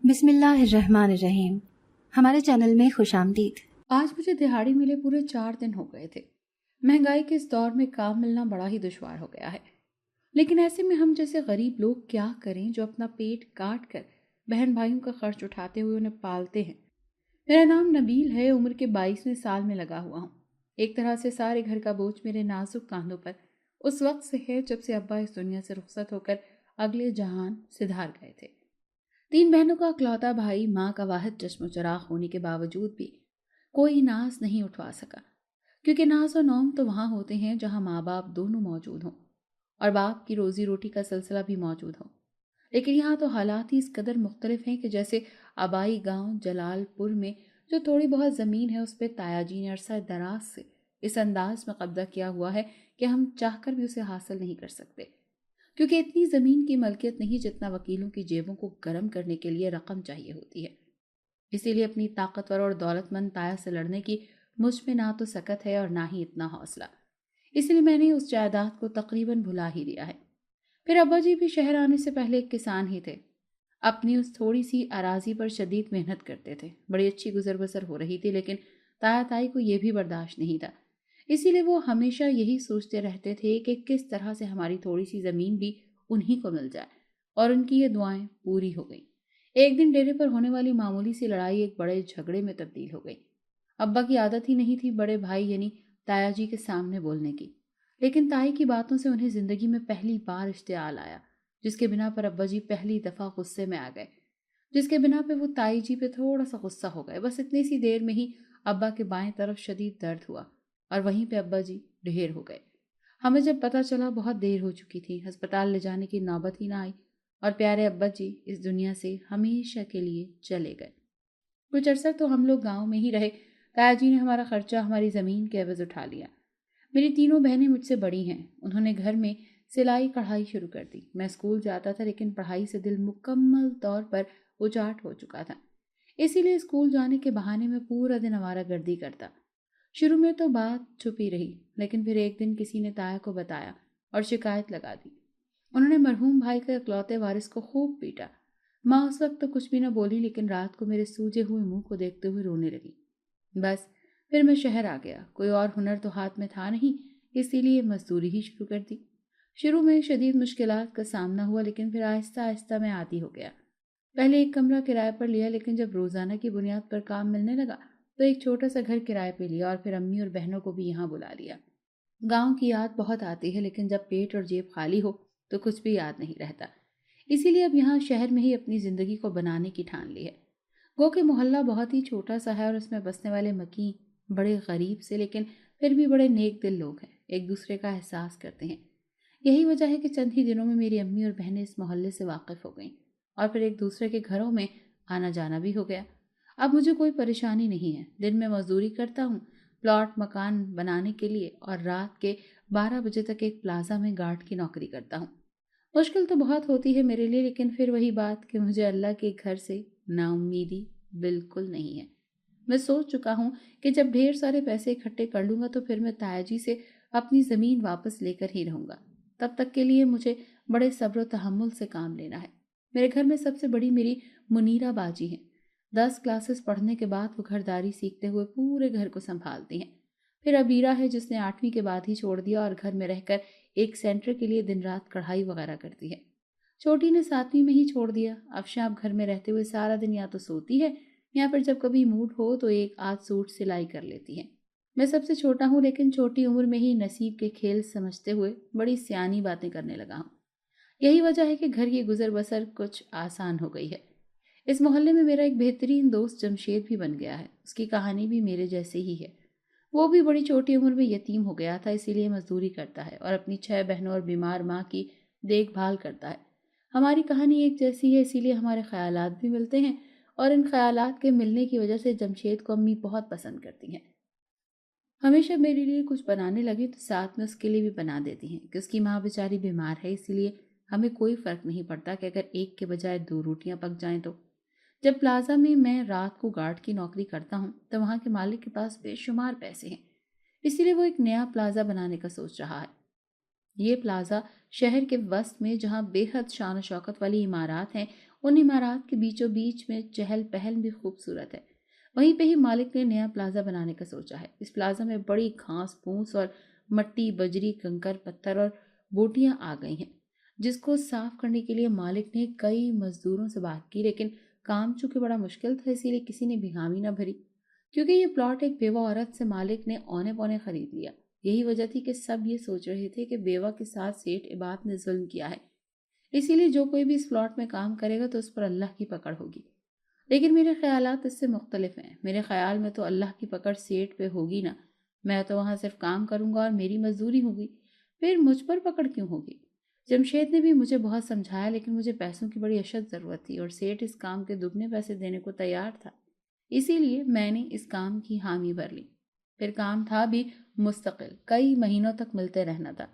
بسم اللہ الرحمن الرحیم۔ ہمارے چینل میں خوش آمدید۔ آج مجھے دہاڑی ملے پورے 4 دن ہو گئے تھے۔ مہنگائی کے اس دور میں کام ملنا بڑا ہی دشوار ہو گیا ہے، لیکن ایسے میں ہم جیسے غریب لوگ کیا کریں جو اپنا پیٹ کاٹ کر بہن بھائیوں کا خرچ اٹھاتے ہوئے انہیں پالتے ہیں۔ میرا نام نبیل ہے، عمر کے 22ویں سال میں لگا ہوا ہوں۔ ایک طرح سے سارے گھر کا بوجھ میرے نازک کاندھوں پر اس وقت سے ہے جب سے ابا اس دنیا سے رخصت ہو کر اگلے جہان سدھار گئے تھے۔ 3 بہنوں کا اکلوتا بھائی ماں کا واحد چشم و چراغ ہونے کے باوجود بھی کوئی ناز نہیں اٹھوا سکا، کیونکہ ناز و نوم تو وہاں ہوتے ہیں جہاں ماں باپ دونوں موجود ہوں اور باپ کی روزی روٹی کا سلسلہ بھی موجود ہو۔ لیکن یہاں تو حالات ہی اس قدر مختلف ہیں کہ جیسے آبائی گاؤں جلال پور میں جو تھوڑی بہت زمین ہے اس پہ تایا جی نے عرصہ دراز سے اس انداز میں قبضہ کیا ہوا ہے کہ ہم چاہ کر بھی اسے حاصل نہیں کر سکتے، کیونکہ اتنی زمین کی ملکیت نہیں جتنا وکیلوں کی جیبوں کو گرم کرنے کے لیے رقم چاہیے ہوتی ہے۔ اسی لیے اپنی طاقتور اور دولت مند تایا سے لڑنے کی مجھ میں نہ تو سکت ہے اور نہ ہی اتنا حوصلہ، اس لیے میں نے اس جائیداد کو تقریباً بھلا ہی دیا ہے۔ پھر ابا جی بھی شہر آنے سے پہلے ایک کسان ہی تھے، اپنی اس تھوڑی سی اراضی پر شدید محنت کرتے تھے، بڑی اچھی گزر بسر ہو رہی تھی، لیکن تایا تائی کو یہ بھی برداشت نہیں تھا۔ اسی لیے وہ ہمیشہ یہی سوچتے رہتے تھے کہ کس طرح سے ہماری تھوڑی سی زمین بھی انہی کو مل جائے، اور ان کی یہ دعائیں پوری ہو گئیں۔ ایک دن ڈیرے پر ہونے والی معمولی سی لڑائی ایک بڑے جھگڑے میں تبدیل ہو گئی۔ ابا کی عادت ہی نہیں تھی بڑے بھائی یعنی تایا جی کے سامنے بولنے کی، لیکن تائی کی باتوں سے انہیں زندگی میں پہلی بار اشتعال آیا، جس کے بنا پر ابا جی پہلی دفعہ غصے میں آ گئے، جس کے بنا پہ وہ تائی جی پہ تھوڑا سا غصہ ہو گئے۔ بس اتنی سی دیر میں ہی ابا کے بائیں طرف شدید درد ہوا اور وہیں پہ ابا جی ڈھیر ہو گئے۔ ہمیں جب پتہ چلا بہت دیر ہو چکی تھی، ہسپتال لے جانے کی نوبت ہی نہ آئی اور پیارے ابا جی اس دنیا سے ہمیشہ کے لیے چلے گئے۔ کچھ عرصہ تو ہم لوگ گاؤں میں ہی رہے۔ تایا جی نے ہمارا خرچہ ہماری زمین کے عوض اٹھا لیا۔ میری تینوں بہنیں مجھ سے بڑی ہیں، انہوں نے گھر میں سلائی کڑھائی شروع کر دی۔ میں اسکول جاتا تھا لیکن پڑھائی سے دل مکمل طور پر اچاٹ ہو چکا تھا، اسی لیے اسکول جانے کے بہانے میں پورا دن آوارہ گردی کرتا۔ شروع میں تو بات چھپی رہی، لیکن پھر ایک دن کسی نے تایا کو بتایا اور شکایت لگا دی۔ انہوں نے مرحوم بھائی کے اکلوتے وارث کو خوب پیٹا۔ ماں اس وقت تو کچھ بھی نہ بولی، لیکن رات کو میرے سوجے ہوئے منہ کو دیکھتے ہوئے رونے لگی۔ بس پھر میں شہر آ گیا، کوئی اور ہنر تو ہاتھ میں تھا نہیں، اسی لیے مزدوری ہی شروع کر دی۔ شروع میں شدید مشکلات کا سامنا ہوا، لیکن پھر آہستہ آہستہ میں عادی ہو گیا۔ پہلے ایک کمرہ کرائے پر لیا، لیکن جب روزانہ کی بنیاد پر کام ملنے لگا تو ایک چھوٹا سا گھر کرائے پہ لیا اور پھر امی اور بہنوں کو بھی یہاں بلا لیا۔ گاؤں کی یاد بہت آتی ہے، لیکن جب پیٹ اور جیب خالی ہو تو کچھ بھی یاد نہیں رہتا، اسی لیے اب یہاں شہر میں ہی اپنی زندگی کو بنانے کی ٹھان لی ہے۔ گو کہ محلہ بہت ہی چھوٹا سا ہے اور اس میں بسنے والے مکین بڑے غریب سے لیکن پھر بھی بڑے نیک دل لوگ ہیں، ایک دوسرے کا احساس کرتے ہیں۔ یہی وجہ ہے کہ چند ہی دنوں میں میری امی اور بہنیں اس محلے سے واقف ہو گئیں اور پھر ایک دوسرے کے گھروں میں آنا جانا بھی ہو گیا۔ اب مجھے کوئی پریشانی نہیں ہے، دن میں مزدوری کرتا ہوں پلاٹ مکان بنانے کے لیے اور رات کے 12 بجے تک ایک پلازا میں گارڈ کی نوکری کرتا ہوں۔ مشکل تو بہت ہوتی ہے میرے لیے، لیکن پھر وہی بات کہ مجھے اللہ کے گھر سے نا امیدی بالکل نہیں ہے۔ میں سوچ چکا ہوں کہ جب ڈھیر سارے پیسے اکٹھے کر لوں گا تو پھر میں تایا جی سے اپنی زمین واپس لے کر ہی رہوں گا۔ تب تک کے لیے مجھے بڑے صبر و تحمل سے کام لینا ہے۔ میرے گھر میں سب سے بڑی میری منیرہ باجی ہیں۔ 10 کلاسز پڑھنے کے بعد وہ گھرداری سیکھتے ہوئے پورے گھر کو سنبھالتی ہیں۔ پھر ابیرہ ہے جس نے 8ویں کے بعد ہی چھوڑ دیا اور گھر میں رہ کر ایک سینٹر کے لیے دن رات کڑھائی وغیرہ کرتی ہے۔ چھوٹی نے 7ویں میں ہی چھوڑ دیا۔ افشاں اب گھر میں رہتے ہوئے سارا دن یا تو سوتی ہے یا پھر جب کبھی موڈ ہو تو ایک آدھ سوٹ سلائی کر لیتی ہے۔ میں سب سے چھوٹا ہوں، لیکن چھوٹی عمر میں ہی نصیب کے کھیل سمجھتے ہوئے بڑی سیانی باتیں کرنے لگا ہوں۔ یہی وجہ ہے کہ گھر کی گزر بسر کچھ آسان ہو گئی ہے۔ اس محلے میں میرا ایک بہترین دوست جمشید بھی بن گیا ہے۔ اس کی کہانی بھی میرے جیسے ہی ہے۔ وہ بھی بڑی چھوٹی عمر میں یتیم ہو گیا تھا، اسی لیے مزدوری کرتا ہے اور اپنی 6 بہنوں اور بیمار ماں کی دیکھ بھال کرتا ہے۔ ہماری کہانی ایک جیسی ہے، اسی لیے ہمارے خیالات بھی ملتے ہیں اور ان خیالات کے ملنے کی وجہ سے جمشید کو امی بہت پسند کرتی ہیں۔ ہمیشہ میرے لیے کچھ بنانے لگے تو ساتھ میں اس کے لیے بھی بنا دیتی ہیں کہ اس کی ماں بیچاری بیمار ہے، اسی لیے ہمیں کوئی فرق نہیں پڑتا کہ اگر ایک کے بجائے 2 روٹیاں پک جائیں تو۔ جب پلازا میں رات کو گارڈ کی نوکری کرتا ہوں تو وہاں کے مالک کے پاس بے شمار پیسے ہیں، اسی لیے وہ ایک نیا پلازا بنانے کا سوچ رہا ہے۔ یہ پلازا شہر کے وسط میں جہاں بے حد شان و شوکت والی عمارات ہیں ان عمارات کے بیچوں بیچ میں چہل پہل بھی خوبصورت ہے۔ وہیں پہ ہی مالک نے نیا پلازا بنانے کا سوچا ہے۔ اس پلازا میں بڑی گھاس پھوس اور مٹی، بجری، کنکر، پتھر اور بوٹیاں آ گئی ہیں، جس کو صاف کرنے کے لیے مالک نے کئی مزدوروں سے بات کی، لیکن کام چونکہ بڑا مشکل تھا اسی لیے کسی نے بھی حامی نہ بھری، کیونکہ یہ پلاٹ ایک بیوہ عورت سے مالک نے اونے پونے خرید لیا۔ یہی وجہ تھی کہ سب یہ سوچ رہے تھے کہ بیوہ کے ساتھ سیٹھ عباد نے ظلم کیا ہے، اسی لیے جو کوئی بھی اس پلاٹ میں کام کرے گا تو اس پر اللہ کی پکڑ ہوگی۔ لیکن میرے خیالات اس سے مختلف ہیں۔ میرے خیال میں تو اللہ کی پکڑ سیٹھ پہ ہوگی نا، میں تو وہاں صرف کام کروں گا اور میری مزدوری ہوگی، پھر مجھ پر پکڑ کیوں ہوگی؟ جمشید نے بھی مجھے بہت سمجھایا، لیکن مجھے پیسوں کی بڑی اشد ضرورت تھی اور سیٹھ اس کام کے دگنے پیسے دینے کو تیار تھا، اسی لیے میں نے اس کام کی حامی بھر لی۔ پھر کام تھا بھی مستقل، کئی مہینوں تک ملتے رہنا تھا۔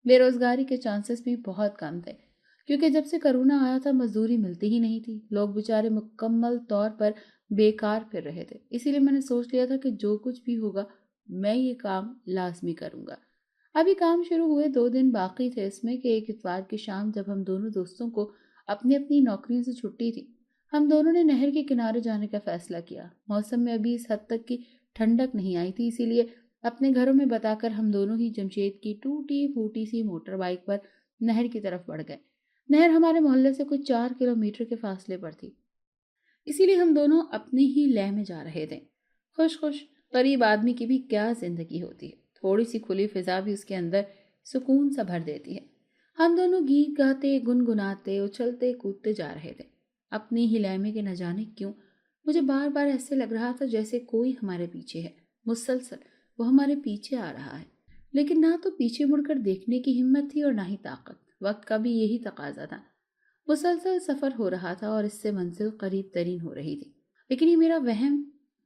بے روزگاری کے چانسز بھی بہت کم تھے، کیونکہ جب سے کرونا آیا تھا مزدوری ملتی ہی نہیں تھی، لوگ بیچارے مکمل طور پر بیکار پھر رہے تھے۔ اسی لیے میں نے سوچ لیا تھا کہ جو کچھ بھی ہوگا میں یہ کام لازمی کروں گا۔ ابھی کام شروع ہوئے 2 دن باقی تھے اس میں کہ ایک اتوار کی شام جب ہم دونوں دوستوں کو اپنی اپنی نوکریوں سے چھٹی تھی، ہم دونوں نے نہر کے کنارے جانے کا فیصلہ کیا۔ موسم میں ابھی اس حد تک کی ٹھنڈک نہیں آئی تھی، اسی لیے اپنے گھروں میں بتا کر ہم دونوں ہی جمشید کی ٹوٹی پھوٹی سی موٹر بائک پر نہر کی طرف بڑھ گئے۔ نہر ہمارے محلے سے کچھ 4 کلومیٹر کے فاصلے پر تھی، اسی لیے ہم دونوں اپنی ہی لے میں جا رہے تھے۔ خوش خوش غریب آدمی کی بھی کیا زندگی ہوتی ہے، تھوڑی سی کھلی فضا بھی اس کے اندر سکون سا بھر دیتی ہے۔ ہم دونوں گیت گاتے، گنگناتے، اچھلتے کودتے جا رہے تھے، اپنی ہی لے میں کہ نہ جانے کیوں مجھے بار بار ایسے لگ رہا تھا جیسے کوئی ہمارے پیچھے ہے، مسلسل وہ ہمارے پیچھے آ رہا ہے، لیکن نہ تو پیچھے مڑ کر دیکھنے کی ہمت تھی اور نہ ہی طاقت۔ وقت کا بھی یہی تقاضا تھا، مسلسل سفر ہو رہا تھا اور اس سے منزل قریب ترین ہو رہی تھی، لیکن یہ میرا وہم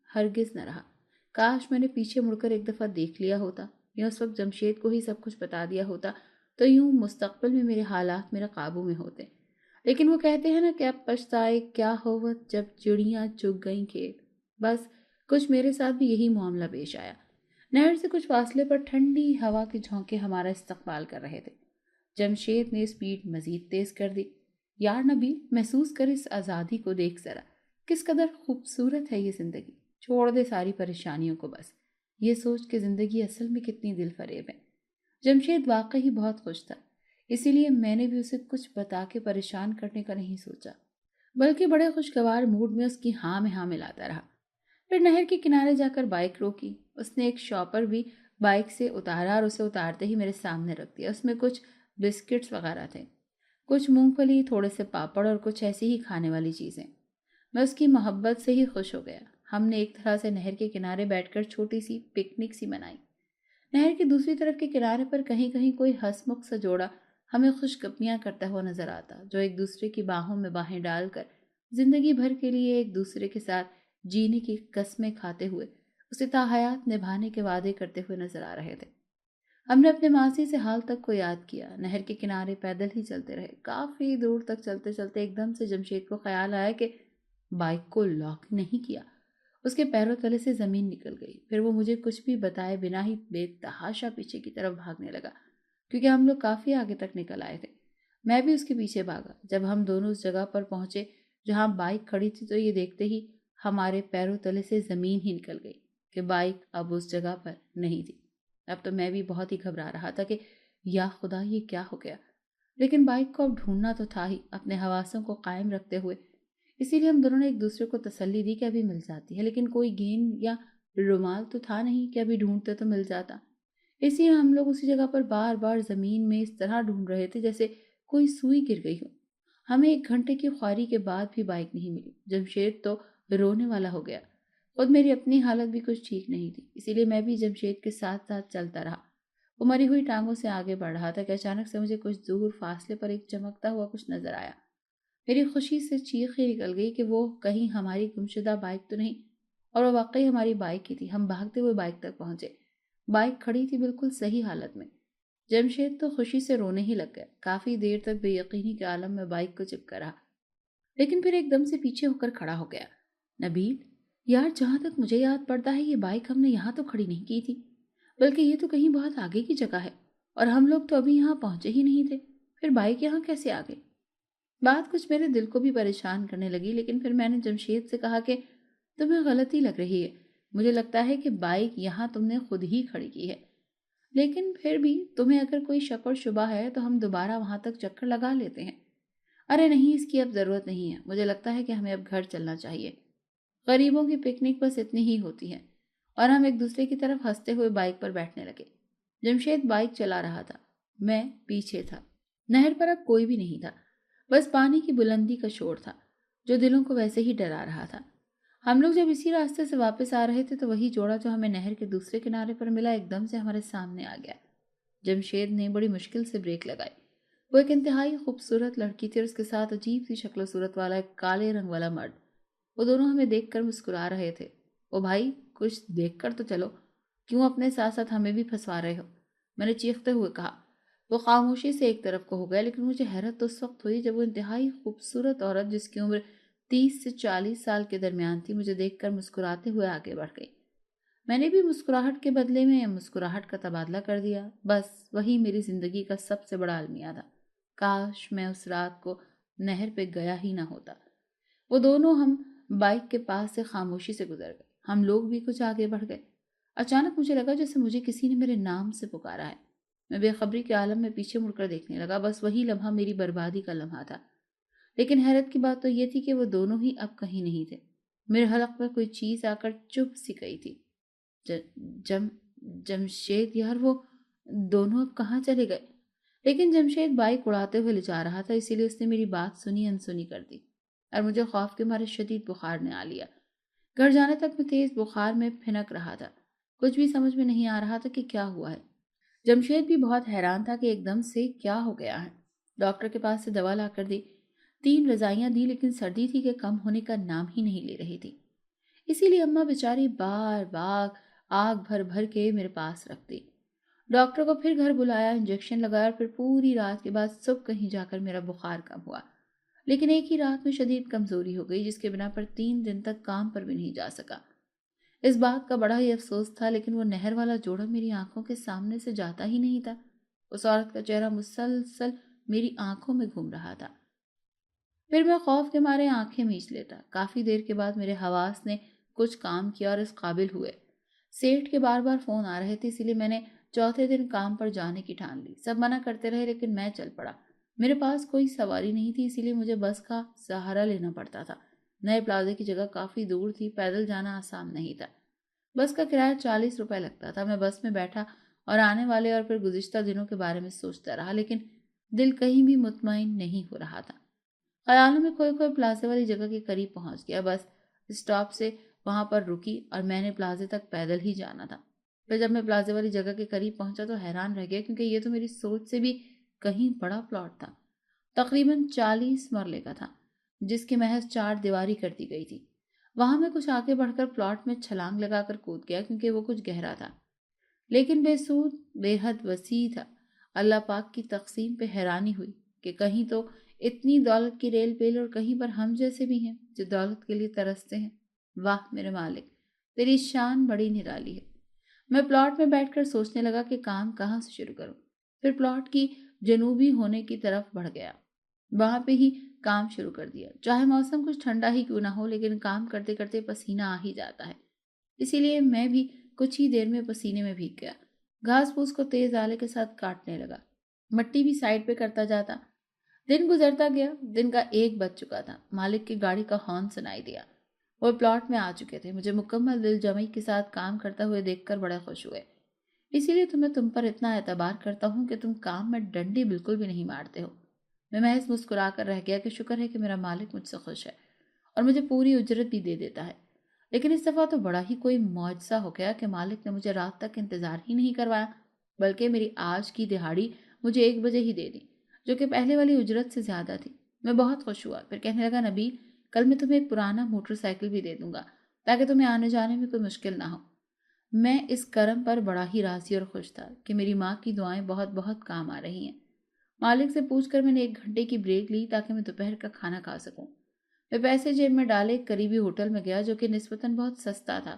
ہرگز نہ رہا۔ کاش میں نے پیچھے مڑ کر ایک دفعہ دیکھ لیا ہوتا یا اس وقت جمشید کو ہی سب کچھ بتا دیا ہوتا تو یوں مستقبل میں میرے حالات میرے قابو میں ہوتے۔ لیکن وہ کہتے ہیں نا کہ اب پچھتائے کیا ہوت جب چڑیاں چگ گئیں کھیت، بس کچھ میرے ساتھ بھی یہی معاملہ پیش آیا۔ نہر سے کچھ فاصلے پر ٹھنڈی ہوا کے جھونکے ہمارا استقبال کر رہے تھے۔ جمشید نے سپیڈ مزید تیز کر دی۔ یار نبیل، محسوس کر اس آزادی کو، دیکھ ذرا کس قدر خوبصورت ہے یہ زندگی، چھوڑ دے ساری پریشانیوں کو، بس یہ سوچ کہ زندگی اصل میں کتنی دل فریب ہے۔ جمشید واقعی بہت خوش تھا، اسی لیے میں نے بھی اسے کچھ بتا کے پریشان کرنے کا نہیں سوچا، بلکہ بڑے خوشگوار موڈ میں اس کی ہاں میں ہاں ملاتا رہا۔ پھر نہر کے کنارے جا کر بائک روکی، اس نے ایک شاپر بھی بائک سے اتارا اور اسے اتارتے ہی میرے سامنے رکھ دیا۔ اس میں کچھ بسکٹس وغیرہ تھے، کچھ مونگ پھلی، تھوڑے سے پاپڑ اور کچھ ایسی ہی کھانے والی چیزیں۔ میں اس کی محبت سے ہی خوش ہو گیا۔ ہم نے ایک طرح سے نہر کے کنارے بیٹھ کر چھوٹی سی پکنک سی منائی۔ نہر کی دوسری طرف کے کنارے پر کہیں کہیں کوئی ہنس مکھ سا جوڑا ہمیں خوش گپیاں کرتا ہوا نظر آتا، جو ایک دوسرے کی باہوں میں باہیں ڈال کر زندگی بھر کے لیے ایک دوسرے کے ساتھ جینے کی قسمیں کھاتے ہوئے اسے تا حیات نبھانے کے وعدے کرتے ہوئے نظر آ رہے تھے۔ ہم نے اپنے ماضی سے حال تک کو یاد کیا، نہر کے کنارے پیدل ہی چلتے رہے۔ کافی دور تک چلتے چلتے ایک دم سے جمشید کو خیال آیا کہ بائک کو لاک نہیں کیا۔ اس کے پیروں تلے سے زمین نکل گئی۔ پھر وہ مجھے کچھ بھی بتائے بنا ہی بے تحاشا پیچھے کی طرف بھاگنے لگا، کیونکہ ہم لوگ کافی آگے تک نکل آئے تھے۔ میں بھی اس کے پیچھے بھاگا۔ جب ہم دونوں اس جگہ پر پہنچے جہاں بائک کھڑی تھی تو یہ دیکھتے ہی ہمارے پیروں تلے سے زمین ہی نکل گئی کہ بائک اب اس جگہ پر نہیں تھی۔ اب تو میں بھی بہت ہی گھبرا رہا تھا کہ یا خدا یہ کیا ہو گیا، لیکن بائک کو اب ڈھونڈنا تو تھا ہی، اپنے حواسوں کو قائم رکھتے ہوئے۔ اسی لیے ہم دونوں نے ایک دوسرے کو تسلی دی کہ ابھی مل جاتی ہے، لیکن کوئی گیند یا رومال تو تھا نہیں کہ ابھی ڈھونڈتے تو مل جاتا۔ اسی لیے ہم لوگ اسی جگہ پر بار بار زمین میں اس طرح ڈھونڈ رہے تھے جیسے کوئی سوئی گر گئی ہو۔ ہمیں 1 گھنٹے کی خواری کے بعد بھی بائک نہیں ملی۔ جمشید تو رونے والا ہو گیا، خود میری اپنی حالت بھی کچھ ٹھیک نہیں تھی، اسی لیے میں بھی جمشید کے ساتھ ساتھ چلتا رہا۔ وہ مری ہوئی ٹانگوں سے آگے بڑھ رہا تھا کہ اچانک سے مجھے کچھ دور فاصلے پر ایک چمکتا ہوا کچھ نظر آیا۔ میری خوشی سے چیخ ہی نکل گئی کہ وہ کہیں ہماری گمشدہ بائک تو نہیں، اور وہ واقعی ہماری بائک ہی تھی۔ ہم بھاگتے ہوئے بائک تک پہنچے۔ بائک کھڑی تھی بالکل صحیح حالت میں۔ جمشید تو خوشی سے رونے ہی لگ گیا، کافی دیر تک بے یقینی کے عالم میں بائک کو چپکا رہا، لیکن پھر ایک دم سے پیچھے ہو کر کھڑا ہو گیا۔ نبیل یار، جہاں تک مجھے یاد پڑتا ہے یہ بائک ہم نے یہاں تو کھڑی نہیں کی تھی، بلکہ یہ تو کہیں بہت آگے کی جگہ ہے، اور ہم لوگ تو ابھی یہاں پہنچے ہی نہیں تھے، پھر بائک یہاں کیسے آ گئی؟ بات کچھ میرے دل کو بھی پریشان کرنے لگی، لیکن پھر میں نے جمشید سے کہا کہ تمہیں غلطی لگ رہی ہے، مجھے لگتا ہے کہ بائک یہاں تم نے خود ہی کھڑی کی ہے، لیکن پھر بھی تمہیں اگر کوئی شک اور شبہ ہے تو ہم دوبارہ وہاں تک چکر لگا لیتے ہیں۔ ارے نہیں، اس کی اب ضرورت نہیں ہے، مجھے لگتا ہے کہ ہمیں اب گھر چلنا چاہیے۔ غریبوں کی پکنک بس اتنی ہی ہوتی ہے۔ اور ہم ایک دوسرے کی طرف ہنستے ہوئے بائک پر بیٹھنے لگے۔ جمشید بائک چلا رہا تھا، میں پیچھے تھا۔ نہر پر اب کوئی بھی نہیں تھا، بس پانی کی بلندی کا شور تھا جو دلوں کو ویسے ہی ڈرا رہا تھا۔ ہم لوگ جب اسی راستے سے واپس آ رہے تھے تو وہی جوڑا جو ہمیں نہر کے دوسرے کنارے پر ملا ایک دم سے ہمارے سامنے آ گیا۔ جمشید نے بڑی مشکل سے بریک لگائی۔ وہ ایک انتہائی خوبصورت لڑکی تھی اور اس کے ساتھ عجیب سی شکل و صورت والا ایک کالے رنگ والا مرد۔ وہ دونوں ہمیں دیکھ کر مسکرا رہے تھے۔ او بھائی، کچھ دیکھ کر تو چلو، کیوں اپنے ساتھ ساتھ ہمیں بھی پھنسوا رہے ہو؟ میں نے چیختے ہوئے کہا۔ وہ خاموشی سے ایک طرف کو ہو گیا، لیکن مجھے حیرت اس وقت ہوئی جب وہ انتہائی خوبصورت عورت جس کی عمر 30 سے 40 سال کے درمیان تھی مجھے دیکھ کر مسکراتے ہوئے آگے بڑھ گئی۔ میں نے بھی مسکراہٹ کے بدلے میں مسکراہٹ کا تبادلہ کر دیا۔ بس وہی میری زندگی کا سب سے بڑا المیہ تھا۔ کاش میں اس رات کو نہر پہ گیا ہی نہ ہوتا۔ وہ دونوں ہم بائک کے پاس سے خاموشی سے گزر گئے۔ ہم لوگ بھی کچھ آگے بڑھ گئے۔ اچانک مجھے لگا جیسے مجھے کسی نے میرے نام سے پکارا ہے۔ میں بے خبری کے عالم میں پیچھے مڑ کر دیکھنے لگا۔ بس وہی لمحہ میری بربادی کا لمحہ تھا۔ لیکن حیرت کی بات تو یہ تھی کہ وہ دونوں ہی اب کہیں نہیں تھے۔ میرے حلق پر کوئی چیز آ کر چپ سی گئی تھی۔ جمشید یار، وہ دونوں اب کہاں چلے گئے؟ لیکن جمشید بائک اڑاتے ہوئے لے جا رہا تھا، اسی لیے اس نے میری بات سنی انسنی کر دی اور مجھے خوف کے مارے شدید بخار نے آ لیا۔ گھر جانے تک میں تیز بخار میں پھنک رہا تھا۔ کچھ بھی سمجھ میں نہیں آ رہا تھا کہ کیا ہوا ہے۔ جمشید بھی بہت حیران تھا کہ ایک دم سے کیا ہو گیا ہے۔ ڈاکٹر کے پاس سے دوا لا کر دی، 3 رضائیاں دی، لیکن سردی تھی کہ کم ہونے کا نام ہی نہیں لے رہی تھی۔ اسی لیے اماں بیچاری بار بار آگ بھر بھر کے میرے پاس رکھتی۔ ڈاکٹر کو پھر گھر بلایا، انجیکشن لگایا اور پھر پوری رات کے بعد صبح کہیں جا کر میرا بخار کم ہوا۔ لیکن ایک ہی رات میں شدید کمزوری ہو گئی جس کے بنا پر 3 دن تک کام پر بھی نہیں جا سکا۔ اس بات کا بڑا ہی افسوس تھا، لیکن وہ نہر والا جوڑا میری آنکھوں کے سامنے سے جاتا ہی نہیں تھا۔ اس عورت کا چہرہ مسلسل میری آنکھوں میں گھوم رہا تھا۔ پھر میں خوف کے مارے آنکھیں میچ لیتا۔ کافی دیر کے بعد میرے حواس نے کچھ کام کیا اور اس قابل ہوئے۔ سیٹھ کے بار بار فون آ رہے تھے، اسی لیے میں نے چوتھے دن کام پر جانے کی ٹھان لی۔ سب منع کرتے رہے لیکن میں چل پڑا۔ میرے پاس کوئی سواری نہیں تھی، اسی لیے مجھے بس کا سہارا لینا پڑتا تھا۔ نئے پلازے کی جگہ کافی دور تھی، پیدل جانا آسان نہیں تھا۔ بس کا کرایہ 40 روپے لگتا تھا۔ میں بس میں بیٹھا اور آنے والے اور پھر گزشتہ دنوں کے بارے میں سوچتا رہا، لیکن دل کہیں بھی مطمئن نہیں ہو رہا تھا۔ خیالوں میں کھوئے کھوئے پلازے والی جگہ کے قریب پہنچ گیا۔ بس اسٹاپ سے وہاں پر رکی اور میں نے پلازے تک پیدل ہی جانا تھا۔ پھر جب میں پلازے والی جگہ کے قریب پہنچا تو حیران رہ گیا، کیونکہ یہ تو میری سوچ سے بھی کہیں بڑا پلاٹ تھا۔ تقریباً 40 مرلے کا تھا، جس کی محض 4 دیواری کر دی گئی تھی۔ وہاں میں کچھ آگے بڑھ کر پلاٹ میں چھلانگ لگا کر کود گیا، کیونکہ وہ کچھ گہرا تھا لیکن بے سود بے حد وسیع تھا۔ اللہ پاک کی تقسیم پہ حیرانی ہوئی کہ کہیں تو اتنی دولت کی ریل پیل اور کہیں پر ہم جیسے بھی ہیں جو دولت کے لیے ترستے ہیں۔ واہ میرے مالک، تیری شان بڑی نرالی ہے۔ میں پلاٹ میں بیٹھ کر سوچنے لگا کہ کام کہاں سے شروع کروں۔ پھر پلاٹ کی جنوبی ہونے کی طرف بڑھ گیا، وہاں پہ ہی کام شروع کر دیا۔ چاہے موسم کچھ ٹھنڈا ہی کیوں نہ ہو، لیکن کام کرتے کرتے پسینہ آ ہی جاتا ہے، اسی لیے میں بھی کچھ ہی دیر میں پسینے میں بھیگ گیا۔ گھاس پھوس کو تیز آلے کے ساتھ کاٹنے لگا، مٹی بھی سائڈ پہ کرتا جاتا۔ دن گزرتا گیا، دن کا 1 بج چکا تھا۔ مالک کی گاڑی کا ہارن سنائی دیا۔ وہ پلاٹ میں آ چکے تھے۔ مجھے مکمل دل جمعی کے ساتھ کام کرتا ہوئے دیکھ کر بڑے خوش ہوئے۔ اسی لیے تم پر اتنا اعتبار کرتا ہوں کہ تم کام میں ڈنڈی بالکل بھی نہیں مارتے ہو۔ میں محض مسکرا کر رہ گیا کہ شکر ہے کہ میرا مالک مجھ سے خوش ہے اور مجھے پوری اجرت بھی دے دیتا ہے۔ لیکن اس دفعہ تو بڑا ہی کوئی معجزہ ہو گیا کہ مالک نے مجھے رات تک انتظار ہی نہیں کروایا، بلکہ میری آج کی دہاڑی مجھے 1 بجے ہی دے دی، جو کہ پہلے والی اجرت سے زیادہ تھی۔ میں بہت خوش ہوا۔ پھر کہنے لگا، نبیل، کل میں تمہیں ایک پرانا موٹر سائیکل بھی دے دوں گا تاکہ تمہیں آنے جانے میں کوئی مشکل نہ ہو۔ میں اس کرم پر بڑا ہی راضی اور خوش تھا کہ میری ماں کی دعائیں بہت بہت کام آ رہی ہیں۔ مالک سے پوچھ کر میں نے 1 گھنٹے کی بریک لی تاکہ میں دوپہر کا کھانا کھا سکوں۔ میں پیسے جیب میں ڈالے ایک قریبی ہوٹل میں گیا جو کہ نسبتاً بہت سستا تھا۔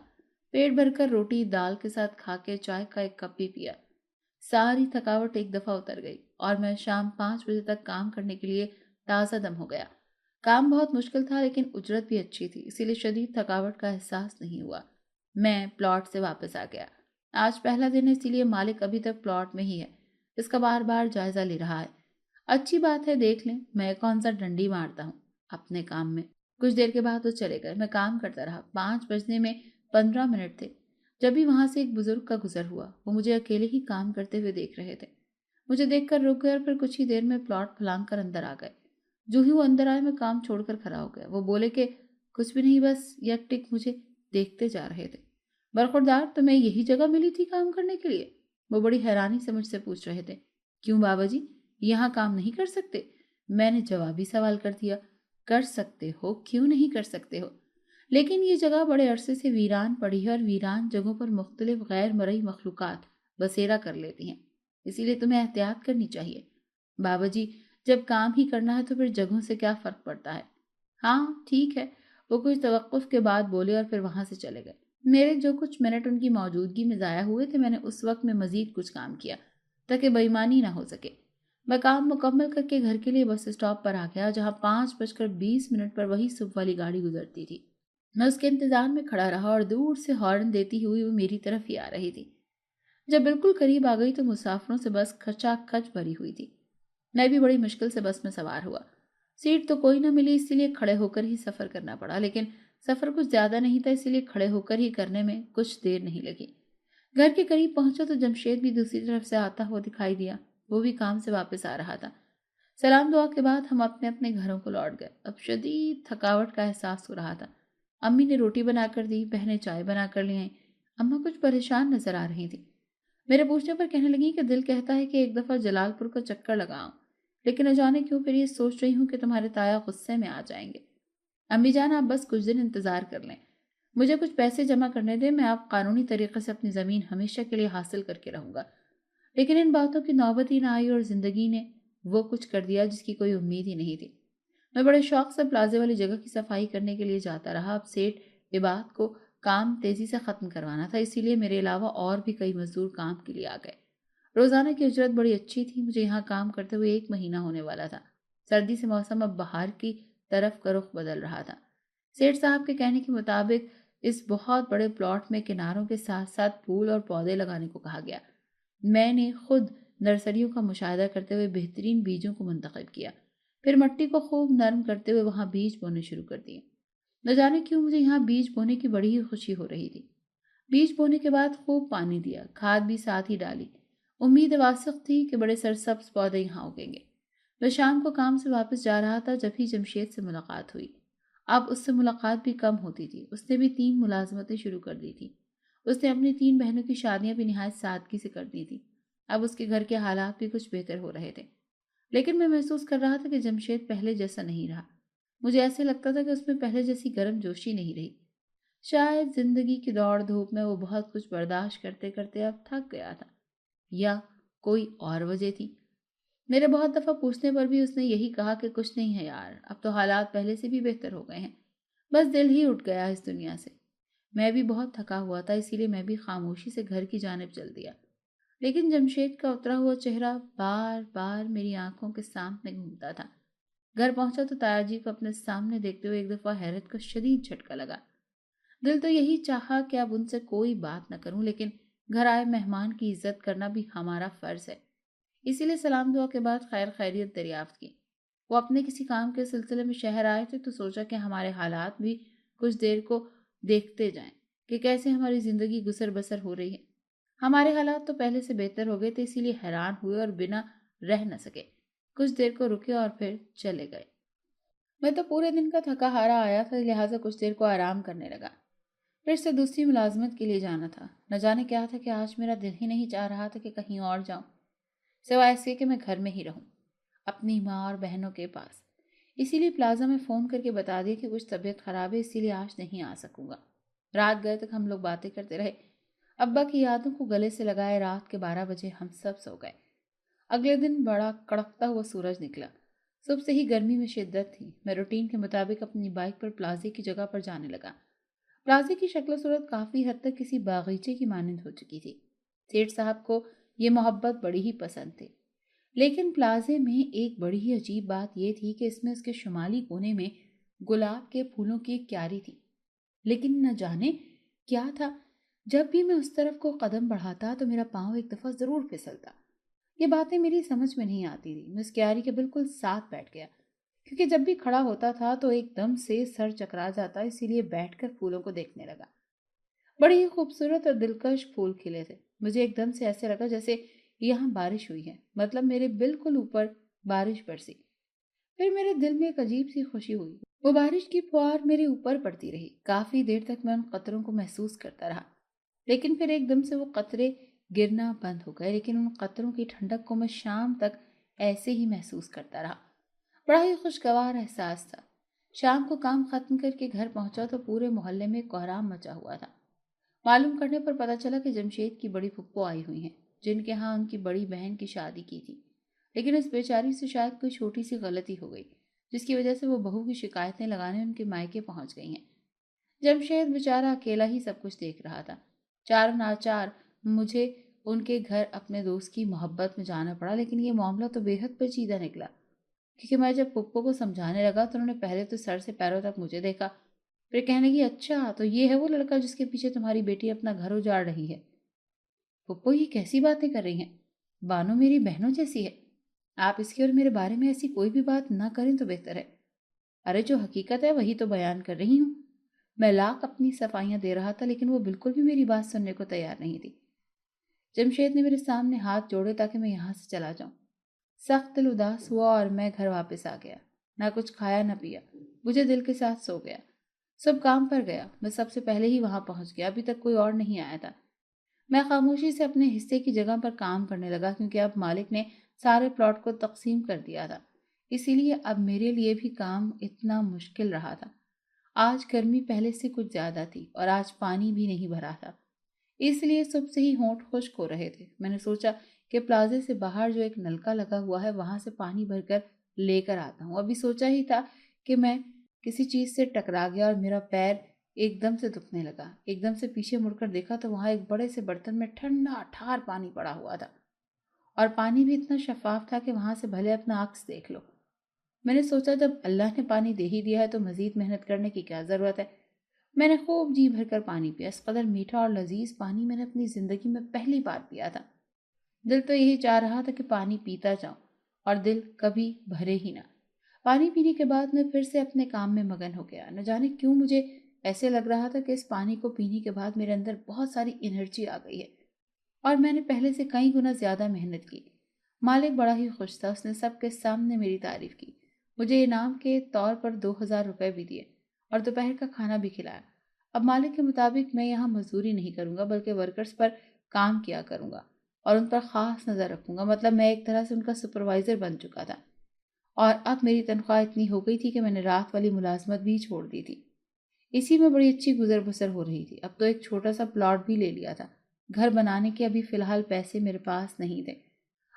پیٹ بھر کر روٹی دال کے ساتھ کھا کے چائے کا 1 کپ بھی پیا۔ ساری تھکاوٹ ایک دفعہ اتر گئی اور میں شام 5 بجے تک کام کرنے کے لیے تازہ دم ہو گیا۔ کام بہت مشکل تھا لیکن اجرت بھی اچھی تھی، اسی لیے شدید تھکاوٹ کا احساس نہیں ہوا۔ میں پلاٹ سے واپس آ گیا۔ آج پہلا دن ہے، اسی لیے مالک ابھی تک پلاٹ میں ہی ہے، اس کا بار بار جائزہ لے رہا ہے۔ اچھی بات ہے، دیکھ لیں میں کون سا ڈنڈی مارتا ہوں اپنے کام میں۔ کچھ دیر کے بعد وہ چلے گئے۔ میں کام کرتا رہا۔ 5 بجنے میں 15 منٹ تھے جب بھی وہاں سے ایک بزرگ کا گزر ہوا۔ وہ مجھے اکیلے ہی کام کرتے ہوئے دیکھ رہے تھے۔ مجھے دیکھ کر رک گئے اور پھر کچھ ہی دیر میں پلاٹ پھلانگ کر اندر آ گئے۔ جو ہی وہ اندر آئے میں کام چھوڑ کر کھڑا ہو گیا۔ وہ بولے کہ کچھ بھی نہیں، بس یک ٹک مجھے دیکھتے جا رہے تھے۔ برخوردار، تمہیں یہی جگہ ملی تھی کام کرنے کے لیے؟ وہ بڑی حیرانی سے مجھ سے پوچھ رہے تھے۔ کیوں بابا جی، یہاں کام نہیں کر سکتے؟ میں نے جوابی سوال کر دیا۔ کر سکتے ہو، کیوں نہیں کر سکتے ہو، لیکن یہ جگہ بڑے عرصے سے ویران پڑی ہے اور ویران جگہوں پر مختلف غیر مرئی مخلوقات بسیرا کر لیتی ہیں، اسی لیے تمہیں احتیاط کرنی چاہیے۔ بابا جی، جب کام ہی کرنا ہے تو پھر جگہوں سے کیا فرق پڑتا ہے؟ ہاں ٹھیک ہے، وہ کچھ توقف کے بعد بولے اور پھر وہاں سے چلے گئے۔ میرے جو کچھ منٹ ان کی موجودگی میں ضائع ہوئے تھے، میں نے اس وقت میں مزید کچھ کام کیا تاکہ بے ایمانی نہ ہو سکے۔ میں کام مکمل کر کے گھر کے لیے بس اسٹاپ پر آ گیا، جہاں 5:20 پر وہی صبح والی گاڑی گزرتی تھی۔ میں اس کے انتظار میں کھڑا رہا اور دور سے ہارن دیتی ہوئی وہ میری طرف ہی آ رہی تھی۔ جب بالکل قریب آ گئی تو مسافروں سے بس کھچا کھچ بھری ہوئی تھی۔ میں بھی بڑی مشکل سے بس میں سوار ہوا۔ سیٹ تو کوئی نہ ملی، اسی لیے کھڑے ہو کر ہی سفر کرنا پڑا، لیکن سفر کچھ زیادہ نہیں تھا، اسی لیے کھڑے ہو کر ہی کرنے میں کچھ دیر نہیں لگی۔ گھر کے قریب پہنچا تو جمشید بھی دوسری طرف سے آتا ہوا دکھائی دیا۔ وہ بھی کام سے واپس آ رہا تھا۔ سلام دعا کے بعد ہم اپنے اپنے گھروں کو لوٹ گئے۔ اب شدید تھکاوٹ کا احساس ہو رہا تھا۔ امی نے روٹی بنا کر دی، بہنیں چائے بنا کر لی آئیں۔ اماں کچھ پریشان نظر آ رہی تھی۔ میرے پوچھنے پر کہنے لگی کہ دل کہتا ہے کہ ایک دفعہ جلال پور کا چکر لگاؤں، لیکن نہ جانے کیوں پھر یہ سوچ رہی ہوں کہ تمہارے تایا غصے میں آ جائیں گے۔ امی جان، آپ بس کچھ دن انتظار کر لیں، مجھے کچھ پیسے جمع کرنے دیں، میں آپ قانونی طریقے سے اپنی زمین ہمیشہ کے لیے حاصل کر کے رہوں گا۔ لیکن ان باتوں کی نوبت ہی نہ آئی اور زندگی نے وہ کچھ کر دیا جس کی کوئی امید ہی نہیں تھی۔ میں بڑے شوق سے پلازے والی جگہ کی صفائی کرنے کے لیے جاتا رہا۔ اب سیٹ عباد کو کام تیزی سے ختم کروانا تھا، اسی لیے میرے علاوہ اور بھی کئی مزدور کام کے لیے آ گئے۔ روزانہ کی اجرت بڑی اچھی تھی۔ مجھے یہاں کام کرتے ہوئے 1 مہینہ ہونے والا تھا۔ سردی سے موسم اب بہار کی طرف کا رخ بدل رہا تھا۔ سیٹ صاحب کے کہنے کے مطابق اس بہت بڑے پلاٹ میں کناروں کے ساتھ ساتھ پھول اور پودے لگانے کو کہا گیا۔ میں نے خود نرسریوں کا مشاہدہ کرتے ہوئے بہترین بیجوں کو منتخب کیا، پھر مٹی کو خوب نرم کرتے ہوئے وہاں بیج بونے شروع کر دیے۔ نہ جانے کیوں مجھے یہاں بیج بونے کی بڑی ہی خوشی ہو رہی تھی۔ بیج بونے کے بعد خوب پانی دیا، کھاد بھی ساتھ ہی ڈالی۔ امید واسق تھی کہ بڑے سرسبز پودے یہاں اگیں گے۔ میں شام کو کام سے واپس جا رہا تھا جب ہی جمشید سے ملاقات ہوئی۔ اب اس سے ملاقات بھی کم ہوتی تھی۔ اس نے بھی 3 ملازمتیں شروع کر دی تھی۔ اس نے اپنی 3 بہنوں کی شادیاں بھی نہایت سادگی سے کر دی تھی۔ اب اس کے گھر کے حالات بھی کچھ بہتر ہو رہے تھے، لیکن میں محسوس کر رہا تھا کہ جمشید پہلے جیسا نہیں رہا۔ مجھے ایسے لگتا تھا کہ اس میں پہلے جیسی گرم جوشی نہیں رہی۔ شاید زندگی کی دوڑ دھوپ میں وہ بہت کچھ برداشت کرتے کرتے اب تھک گیا تھا، یا کوئی اور وجہ تھی۔ میرے بہت دفعہ پوچھنے پر بھی اس نے یہی کہا کہ کچھ نہیں ہے یار، اب تو حالات پہلے سے بھی بہتر ہو گئے ہیں، بس دل ہی اٹھ گیا اس دنیا سے۔ میں بھی بہت تھکا ہوا تھا، اسی لیے میں بھی خاموشی سے گھر کی جانب چل دیا، لیکن جمشید کا اترا ہوا چہرہ بار بار میری آنکھوں کے سامنے گھومتا تھا۔ گھر پہنچا تو تایا جی کو اپنے سامنے دیکھتے ہوئے ایک دفعہ حیرت کا شدید جھٹکا لگا۔ دل تو یہی چاہا کہ اب ان سے کوئی بات نہ کروں، لیکن گھر آئے مہمان کی عزت کرنا بھی ہمارا فرض ہے، اسی لیے سلام دعا کے بعد خیر خیریت دریافت کی۔ وہ اپنے کسی کام کے سلسلے میں شہر آئے تھے تو سوچا کہ ہمارے حالات بھی کچھ دیر کو دیکھتے جائیں کہ کیسے ہماری زندگی گزر بسر ہو رہی ہے۔ ہمارے حالات تو پہلے سے بہتر ہو گئے تھے، اسی لیے حیران ہوئے اور بنا رہ نہ سکے کچھ دیر کو رکے اور پھر چلے گئے۔ میں تو پورے دن کا تھکا ہارا آیا تھا، لہٰذا کچھ دیر کو آرام کرنے لگا۔ پھر سے دوسری ملازمت کے لیے جانا تھا۔ نہ جانے کیا تھا کہ آج میرا دل ہی نہیں چاہ رہا تھا کہ کہیں اور جاؤں، سوائے اس کے کہ میں گھر میں ہی رہوں، اپنی ماں اور بہنوں کے پاس۔ اسی لیے پلازا میں فون کر کے بتا دیا کہ کچھ طبیعت خراب ہے، اسی لیے آج نہیں آ سکوں گا۔ رات گئے تک ہم لوگ باتیں کرتے رہے۔ ابا کی یادوں کو گلے سے لگائے رات کے 12 بجے ہم سب سو گئے۔ اگلے دن بڑا کڑکتا ہوا سورج نکلا۔ صبح سے ہی گرمی میں شدت تھی۔ میں روٹین کے مطابق اپنی بائک پر پلازے کی جگہ پر جانے لگا۔ پلازے کی شکل و صورت کافی حد تک کسی باغیچے کی مانند ہو چکی تھی۔ سیٹھ صاحب کو یہ محبت بڑی ہی پسند تھی۔ لیکن پلازے میں ایک بڑی ہی عجیب بات یہ تھی کہ اس میں اس کے شمالی کونے میں گلاب کے پھولوں کی ایک کیاری تھی، لیکن نہ جانے کیا تھا، جب بھی میں اس طرف کو قدم بڑھاتا تو میرا پاؤں ایک دفعہ ضرور پھسلتا۔ یہ باتیں میری سمجھ میں نہیں آتی تھی۔ میں اس کیاری کے بالکل ساتھ بیٹھ گیا، کیونکہ جب بھی کھڑا ہوتا تھا تو ایک دم سے سر چکرا جاتا، اسی لیے بیٹھ کر پھولوں کو دیکھنے لگا۔ بڑی ہی خوبصورت اور دلکش پھول کھلے تھے۔ مجھے ایک دم سے ایسے لگا جیسے یہاں بارش ہوئی ہے، مطلب میرے بالکل اوپر بارش برسی۔ پھر میرے دل میں ایک عجیب سی خوشی ہوئی۔ وہ بارش کی پھوار میرے اوپر پڑتی رہی۔ کافی دیر تک میں ان قطروں کو محسوس کرتا رہا، لیکن پھر ایک دم سے وہ قطرے گرنا بند ہو گئے، لیکن ان قطروں کی ٹھنڈک کو میں شام تک ایسے ہی محسوس کرتا رہا۔ بڑا ہی خوشگوار احساس تھا۔ شام کو کام ختم کر کے گھر پہنچا تو پورے محلے میں کوہرام مچا ہوا تھا۔ معلوم کرنے پر پتہ چلا کہ جمشید کی بڑی پھپھو آئی ہوئی ہیں، جن کے ہاں ان کی بڑی بہن کی شادی کی تھی، لیکن اس بیچاری سے شاید کوئی چھوٹی سی غلطی ہو گئی، جس کی وجہ سے وہ بہو کی شکایتیں لگانے ان کے مائکے پہنچ گئی ہیں۔ جمشید بیچارہ اکیلا ہی سب کچھ دیکھ رہا تھا۔ چار ناچار مجھے ان کے گھر اپنے دوست کی محبت میں جانا پڑا، لیکن یہ معاملہ تو بے حد پیچیدہ نکلا، کیونکہ میں جب پھپھو کو سمجھانے لگا تو انہوں نے پہلے تو سر سے پیروں تک مجھے دیکھا، پھر کہنے لگی اچھا تو یہ ہے وہ لڑکا جس کے پیچھے تمہاری بیٹی اپنا گھر اجاڑ رہی ہے۔ پھپھو یہ کیسی باتیں کر رہی ہیں؟ بانو میری بہنوں جیسی ہے، آپ اس کی اور میرے بارے میں ایسی کوئی بھی بات نہ کریں تو بہتر ہے۔ ارے جو حقیقت ہے وہی تو بیان کر رہی ہوں۔ میں لاکھ اپنی صفائیاں دے رہا تھا، لیکن وہ بالکل بھی میری بات سننے کو تیار نہیں تھی۔ جمشید نے میرے سامنے ہاتھ جوڑے تاکہ میں یہاں سے چلا جاؤں۔ سخت دل اداس ہوا اور میں گھر واپس آ گیا۔ نہ کچھ کھایا نہ پیا، مجھے دل کے ساتھ سو گیا۔ سب کام پر گیا، میں سب سے پہلے ہی وہاں پہنچ گیا، ابھی تک کوئی اور نہیں آیا تھا۔ میں خاموشی سے اپنے حصے کی جگہ پر کام کرنے لگا، کیونکہ اب مالک نے سارے پلاٹ کو تقسیم کر دیا تھا، اسی لیے اب میرے لیے بھی کام اتنا مشکل رہا تھا۔ آج گرمی پہلے سے کچھ زیادہ تھی اور آج پانی بھی نہیں بھرا تھا، اس لیے صبح سے ہی ہونٹ خشک ہو رہے تھے۔ میں نے سوچا کہ پلازے سے باہر جو ایک نلکا لگا ہوا ہے وہاں سے پانی بھر کر لے کر آتا ہوں۔ ابھی سوچا ہی تھا کہ میں کسی چیز سے ٹکرا گیا اور میرا پیر ایک دم سے دکھنے لگا۔ ایک دم سے پیچھے مڑ کر دیکھا تو وہاں ایک بڑے سے برتن میں ٹھنڈا ٹھار پانی پڑا ہوا تھا، اور پانی بھی اتنا شفاف تھا کہ وہاں سے بھلے اپنا عکس دیکھ لو۔ میں نے سوچا جب اللہ نے پانی دے ہی دیا ہے تو مزید محنت کرنے کی کیا ضرورت ہے۔ میں نے خوب جی بھر کر پانی پیا۔ اس قدر میٹھا اور لذیذ پانی میں نے اپنی زندگی میں پہلی بار پیا تھا۔ دل تو یہی چاہ رہا تھا کہ پانی پیتا جاؤں اور دل کبھی بھرے ہی نہ۔ پانی پینے کے بعد میں پھر سے اپنے کام میں مگن ہو گیا۔ نہ جانے کیوں مجھے ایسے لگ رہا تھا کہ اس پانی کو پینے کے بعد میرے اندر بہت ساری انرجی آ گئی ہے اور میں نے پہلے سے کئی گنا زیادہ محنت کی۔ مالک بڑا ہی خوش تھا، اس نے سب کے سامنے میری تعریف کی، مجھے انعام کے طور پر 2000 روپے بھی دیے اور دوپہر کا کھانا بھی کھلایا۔ اب مالک کے مطابق میں یہاں مزدوری نہیں کروں گا بلکہ ورکرز پر کام کیا کروں گا اور ان پر خاص نظر رکھوں گا، مطلب میں ایک طرح سے ان کا سپروائزر بن چکا تھا، اور اب میری تنخواہ اتنی ہو گئی تھی کہ میں نے رات والی ملازمت بھی چھوڑ دی تھی۔ اسی میں بڑی اچھی گزر بسر ہو رہی تھی۔ اب تو ایک چھوٹا سا پلاٹ بھی لے لیا تھا۔ گھر بنانے کے ابھی فی الحال پیسے میرے پاس نہیں تھے۔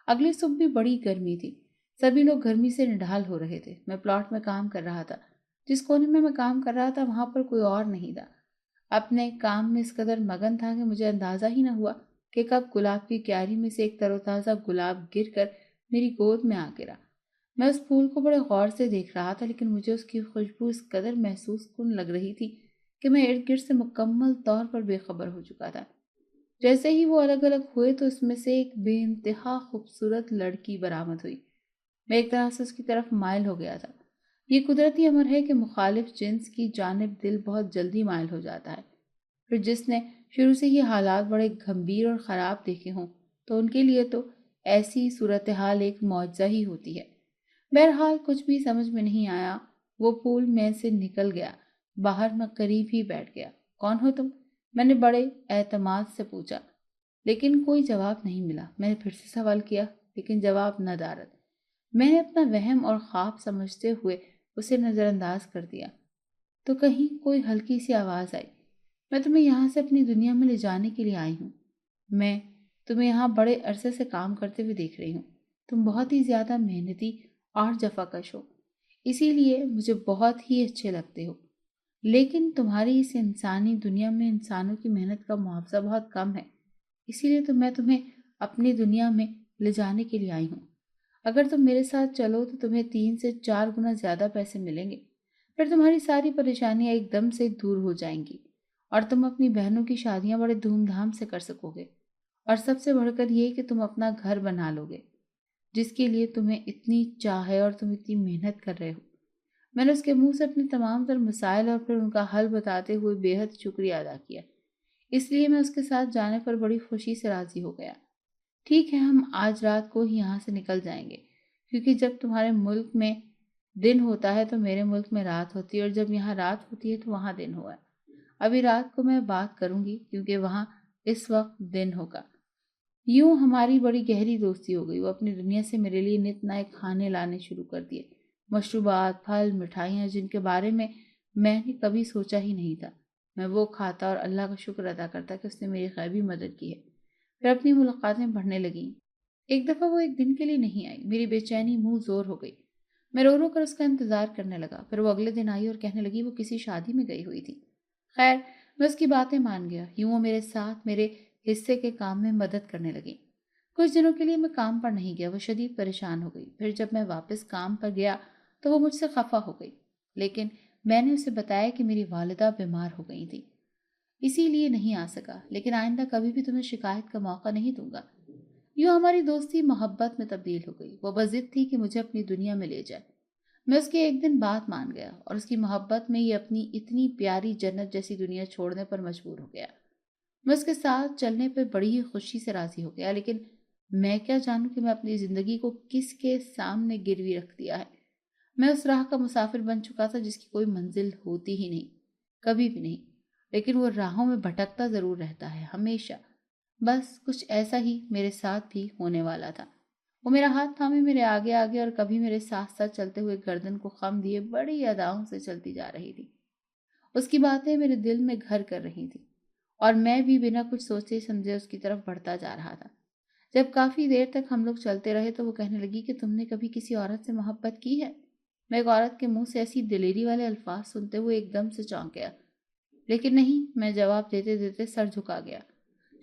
اگلی صبح بھی بڑی گرمی تھی، سبھی لوگ گرمی سے نڈھال ہو رہے تھے۔ میں پلاٹ میں کام کر رہا تھا، جس کونے میں کام کر رہا تھا وہاں پر کوئی اور نہیں تھا۔ اپنے کام میں اس قدر مگن تھا کہ مجھے اندازہ ہی نہ ہوا کہ کب گلاب کی کیاری میں سے ایک تر و تازہ گلاب گر کر میری گود میں آ گرا۔ میں اس پھول کو بڑے غور سے دیکھ رہا تھا، لیکن مجھے اس کی خوشبو اس قدر محسوس کن لگ رہی تھی کہ میں ارد گرد سے مکمل طور پر بے خبر ہو چکا تھا۔ جیسے ہی وہ الگ الگ ہوئے تو اس میں سے ایک بے انتہا خوبصورت لڑکی برآمد ہوئی۔ میں ایک طرح سے اس کی طرف مائل ہو گیا تھا۔ یہ قدرتی امر ہے کہ مخالف جنس کی جانب دل بہت جلدی مائل ہو جاتا ہے، پھر جس نے شروع سے ہی حالات بڑے گھمبیر اور خراب دیکھے ہوں تو ان کے لیے تو ایسی صورتحال ایک معجزہ ہی ہوتی ہے۔ بہرحال کچھ بھی سمجھ میں نہیں آیا، وہ پھول میں سے نکل گیا، باہر میں قریب ہی بیٹھ گیا۔ کون ہو تم؟ میں نے بڑے اعتماد سے پوچھا، لیکن کوئی جواب نہیں ملا۔ میں نے پھر سے سوال کیا، لیکن جواب نہ دارد۔ میں نے اپنا وہم اور خواب سمجھتے ہوئے اسے نظر انداز کر دیا تو کہیں کوئی ہلکی سی آواز آئی، میں تمہیں یہاں سے اپنی دنیا میں لے جانے کے لیے آئی ہوں۔ میں تمہیں یہاں بڑے عرصے سے کام کرتے ہوئے دیکھ رہی ہوں، تم بہت ہی زیادہ محنتی اور جفاکش ہو، اسی لیے مجھے بہت ہی اچھے لگتے ہو، لیکن تمہاری اس انسانی دنیا میں انسانوں کی محنت کا معاوضہ بہت کم ہے، اسی لیے تو میں تمہیں اپنی دنیا میں لے جانے کے لیے آئی ہوں۔ اگر تم میرے ساتھ چلو تو تمہیں 3 سے 4 گنا زیادہ پیسے ملیں گے، پھر تمہاری ساری پریشانیاں ایک دم سے دور ہو جائیں گی اور تم اپنی بہنوں کی شادیاں بڑے دھوم دھام سے کر سکو گے، اور سب سے بڑھ کر یہ کہ تم اپنا گھر بنا لو گے جس کے لیے تمہیں اتنی چاہ ہے اور تم اتنی محنت کر رہے ہو۔ میں نے اس کے منہ سے اپنے تمام تر مسائل اور پھر ان کا حل بتاتے ہوئے بے حد شکریہ ادا کیا، اس لیے میں اس کے ساتھ جانے پر بڑی خوشی سے راضی ہو گیا۔ ٹھیک ہے، ہم آج رات کو ہی یہاں سے نکل جائیں گے، کیونکہ جب تمہارے ملک میں دن ہوتا ہے تو میرے ملک میں رات ہوتی ہے، اور جب یہاں رات ہوتی ہے تو وہاں دن ہوا ہے۔ ابھی رات کو میں بات کروں گی کیونکہ وہاں اس وقت دن ہوگا۔ یوں ہماری بڑی گہری دوستی ہو گئی۔ وہ اپنی دنیا سے میرے لیے نت نئے کھانے لانے شروع کر دیے، مشروبات، پھل، مٹھائیاں جن کے بارے میں نے کبھی سوچا ہی نہیں تھا۔ میں وہ کھاتا اور اللہ کا شکر ادا کرتا کہ اس نے میری غیبی مدد کی ہے۔ پھر اپنی ملاقاتیں بڑھنے لگیں۔ ایک دفعہ وہ ایک دن کے لیے نہیں آئی، میری بے چینی منہ زور ہو گئی۔ میں رو رو کر اس کا انتظار کرنے لگا۔ پھر وہ اگلے دن آئی اور کہنے لگی وہ کسی شادی میں گئی ہوئی تھی۔ خیر، میں اس کی باتیں مان گیا۔ یوں وہ میرے ساتھ میرے حصے کے کام میں مدد کرنے لگی۔ کچھ دنوں کے لیے میں کام پر نہیں گیا، وہ شدید پریشان ہو گئی۔ پھر جب میں واپس کام پر گیا تو وہ مجھ سے خفا ہو گئی، لیکن میں نے اسے بتایا کہ میری والدہ بیمار ہو گئی تھی، اسی لیے نہیں آ سکا، لیکن آئندہ کبھی بھی تمہیں شکایت کا موقع نہیں دوں گا۔ یوں ہماری دوستی محبت میں تبدیل ہو گئی۔ وہ بضد تھی کہ مجھے اپنی دنیا میں لے جائے۔ میں اس کی ایک دن بات مان گیا اور اس کی محبت میں یہ اپنی اتنی پیاری جنت جیسی دنیا چھوڑنے پر مجبور ہو گیا۔ میں اس کے ساتھ چلنے پہ بڑی ہی خوشی سے راضی ہو گیا، لیکن میں کیا جانوں کہ میں اپنی زندگی کو کس کے سامنے گروی رکھ دیا ہے۔ میں اس راہ کا مسافر بن چکا تھا جس کی کوئی منزل ہوتی ہی نہیں، کبھی بھی نہیں، لیکن وہ راہوں میں بھٹکتا ضرور رہتا ہے ہمیشہ۔ بس کچھ ایسا ہی میرے ساتھ بھی ہونے والا تھا۔ وہ میرا ہاتھ تھامے میرے آگے آگے اور کبھی میرے ساتھ ساتھ چلتے ہوئے گردن کو خم دیے بڑی اداؤں سے چلتی جا رہی تھی۔ اس کی باتیں میرے دل میں گھر کر رہی تھیں اور میں بھی بنا کچھ سوچے سمجھے اس کی طرف بڑھتا جا رہا تھا۔ جب کافی دیر تک ہم لوگ چلتے رہے تو وہ کہنے لگی کہ تم نے کبھی کسی عورت سے محبت کی ہے؟ میں ایک عورت کے منہ سے ایسی دلیری والے الفاظ سنتے ہوئے ایک دم سے چونک گیا، لیکن نہیں، میں جواب دیتے دیتے سر جھکا گیا۔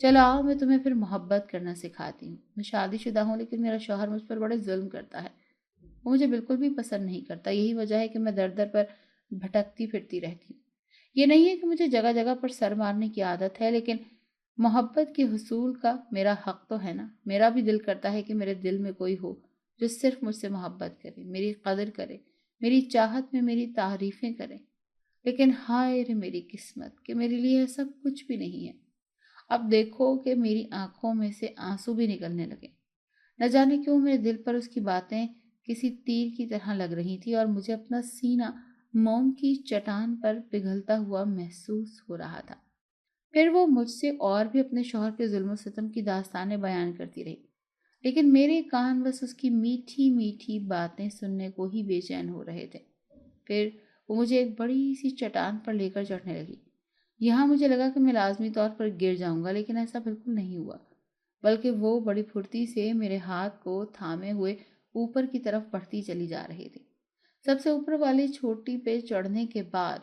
چلو آؤ، میں تمہیں پھر محبت کرنا سکھاتی ہوں۔ میں شادی شدہ ہوں، لیکن میرا شوہر مجھ پر بڑے ظلم کرتا ہے۔ وہ مجھے بالکل بھی پسند نہیں کرتا، یہی وجہ ہے کہ میں در در پر بھٹکتی پھرتی رہتی ہوں۔ یہ نہیں ہے کہ مجھے جگہ جگہ پر سر مارنے کی عادت ہے، لیکن محبت کے حصول کا میرا حق تو ہے نا۔ میرا بھی دل کرتا ہے کہ میرے دل میں کوئی ہو جو صرف مجھ سے محبت کرے، میری قدر کرے، میری چاہت میں میری تعریفیں کرے، لیکن ہائے رے میری قسمت کہ میرے لیے ایسا کچھ بھی نہیں ہے۔ اب دیکھو کہ میری آنکھوں میں سے آنسو بھی نکلنے لگے۔ نہ جانے کیوں میرے دل پر اس کی باتیں کسی تیر کی طرح لگ رہی تھی اور مجھے اپنا سینہ موم کی چٹان پر پگھلتا ہوا محسوس ہو رہا تھا۔ پھر وہ مجھ سے اور بھی اپنے شوہر کے ظلم و ستم کی داستانیں بیان کرتی رہی، لیکن میرے کان بس اس کی میٹھی میٹھی باتیں سننے کو ہی بے چین ہو رہے تھے۔ پھر وہ مجھے ایک بڑی سی چٹان پر لے کر چڑھنے لگی۔ یہاں مجھے لگا کہ میں لازمی طور پر گر جاؤں گا، لیکن ایسا بالکل نہیں ہوا، بلکہ وہ بڑی پھرتی سے میرے ہاتھ کو تھامے ہوئے اوپر کی طرف بڑھتی چلی جا رہی تھی۔ سب سے اوپر والی چھوٹی پہ چڑھنے کے بعد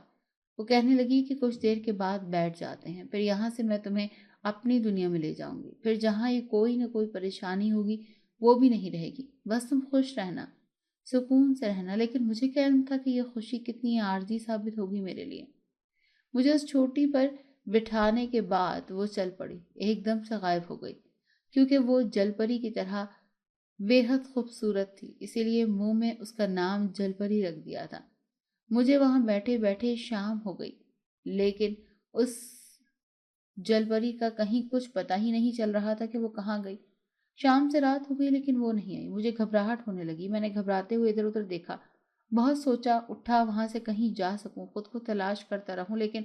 وہ کہنے لگی کہ کچھ دیر کے بعد بیٹھ جاتے ہیں، پھر یہاں سے میں تمہیں اپنی دنیا میں لے جاؤں گی، پھر جہاں یہ کوئی نہ کوئی پریشانی ہوگی وہ بھی نہیں رہے گی، بس تم خوش رہنا، سکون سے رہنا۔ لیکن مجھے کیا علم تھا کہ یہ خوشی کتنی عارضی ثابت ہوگی میرے لیے۔ مجھے اس چھوٹی پر بٹھانے کے بعد وہ چل پڑی، ایک دم سے غائب ہو گئی، کیونکہ وہ جل پری کی طرح بے حد خوبصورت تھی، اسی لیے منہ میں اس کا نام جل پری رکھ دیا تھا۔ مجھے وہاں بیٹھے بیٹھے شام ہو گئی، لیکن اس جل پری کا کہیں کچھ پتہ ہی نہیں چل رہا تھا کہ وہ کہاں گئی۔ شام سے رات ہو گئی لیکن وہ نہیں آئی۔ مجھے گھبراہٹ ہونے لگی، میں نے گھبراتے ہوئے ادھر ادھر دیکھا، بہت سوچا، اٹھا وہاں سے کہیں جا سکوں، خود کو تلاش کرتا رہوں، لیکن